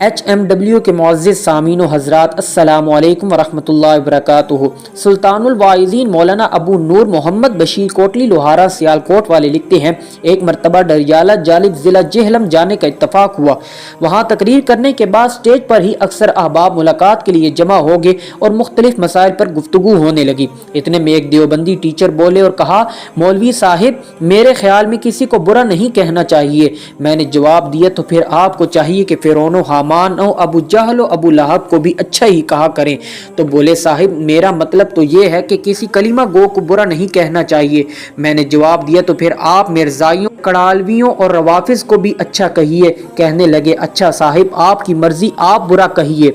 HMW کے معزز سامعین و حضرات، السلام علیکم ورحمۃ اللہ وبرکاتہ۔ سلطان الواعظین مولانا ابو نور محمد بشیر کوٹلی لوہارا سیالکوٹ والے لکھتے ہیں، ایک مرتبہ ڈریالہ جالب ضلع جہلم جانے کا اتفاق ہوا۔ وہاں تقریر کرنے کے بعد سٹیج پر ہی اکثر احباب ملاقات کے لیے جمع ہو گئے اور مختلف مسائل پر گفتگو ہونے لگی۔ اتنے میں ایک دیوبندی ٹیچر بولے اور کہا، مولوی صاحب میرے خیال میں کسی کو برا نہیں کہنا چاہیے۔ میں نے جواب دیا، تو پھر آپ کو چاہیے کہ فرعون و حامان اور ابو جہل و ابو لہب کو بھی اچھا ہی کہا کریں۔ تو بولے، صاحب میرا مطلب تو یہ ہے کہ کسی کلمہ گو کو برا نہیں کہنا چاہیے۔ میں نے جواب دیا، تو پھر آپ مرزائیوں، کڑالویوں اور روافظ کو بھی اچھا کہیے۔ کہنے لگے، اچھا صاحب آپ کی مرضی، آپ برا کہیے،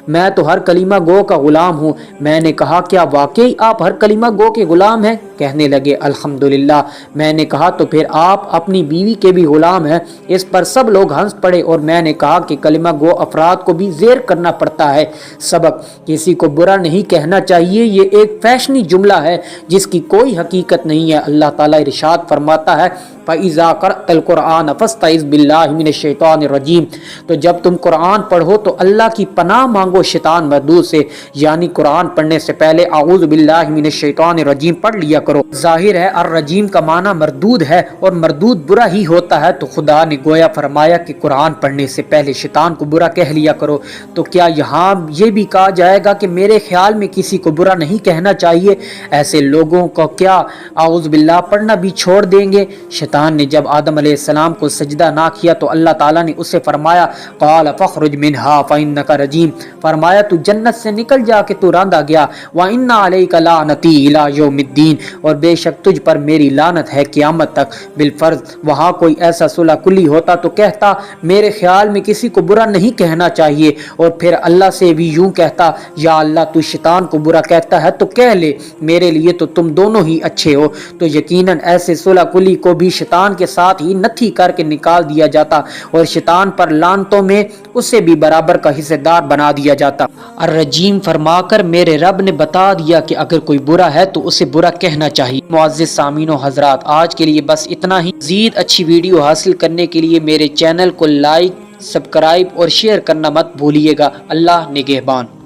میں تو ہر کلمہ گو کا غلام ہوں۔ میں نے کہا، کیا واقعی آپ ہر کلمہ گو کے غلام ہیں؟ کہنے لگے، الحمدللہ۔ میں نے کہا، تو پھر آپ اپنی بیوی کے بھی غلام ہیں؟ اس پر سب لوگ ہنس پڑے اور میں نے کہا کہ کلمہ گو افراد کو بھی زیر کرنا پڑتا ہے۔ سبق، کسی کو برا نہیں کہنا چاہیے، یہ ایک فیشنی جملہ ہے جس کی کوئی حقیقت نہیں ہے۔ اللہ تعالیٰ ارشاد فرماتا ہے، فَإِذَا قَرَأْتَ الْقُرْآنَ فَاسْتَعِذْ بِاللَّهِ مِنَ الشَّيْطَانِ الرَّجِيمِ۔ تو جب تم قرآن پڑھو تو اللہ کی پناہ مانگو شیطان مردود سے، یعنی قرآن پڑھنے سے پہلے اعوذ باللہ من الشیطان الرجیم پڑھ لیا کرو۔ ظاہر ہے الرجیم کا معنی مردود ہے اور مردود برا ہی ہوتا ہے، تو خدا نے گویا فرمایا کہ قرآن پڑھنے سے پہلے شیطان کو برا کہہ لیا کرو۔ تو کیا یہاں یہ بھی کہا جائے گا کہ میرے خیال میں کسی کو برا نہیں کہنا چاہیے؟ ایسے لوگوں کو کیا اعوذ باللہ پڑھنا بھی چھوڑ دیں گے؟ شیطان نے جب آدم علیہ السلام کو سجدہ نہ کیا تو اللہ تعالیٰ نے اسے فرمایا، قال فاخرج منها فانک رجیم، فرمایا تو جنت سے نکل جا کہ تو راندا گیا، وان علیک لعنتی الی یوم الدین، اور بے شک تجھ پر میری لعنت ہے قیامت تک۔ بالفرض وہاں کوئی ایسا صلح کلی ہوتا تو کہتا، میرے خیال میں کسی کو برا نہیں کہنا چاہیے، اور پھر اللہ سے بھی یوں کہتا، یا اللہ تو شیطان کو برا کہتا ہے تو کہہ لے، میرے لیے تو تم دونوں ہی اچھے ہو۔ تو یقیناً ایسے صلح کلی کو بھی شیطان کے ساتھ ہی نتھی کر کے نکال دیا جاتا اور شیطان پر لعنتوں میں اسے بھی برابر کا حصہ دار بنا دیا جاتا۔ الرجیم فرما کر میرے رب نے بتا دیا کہ اگر کوئی برا ہے تو اسے برا کہنا چاہیے۔ معزز سامعین و حضرات، آج کے لیے بس اتنا ہی۔ مزید اچھی ویڈیو حاصل کرنے کے لیے میرے چینل کو لائک، سبسکرائب اور شیئر کرنا مت بھولیے گا۔ اللہ نگہبان۔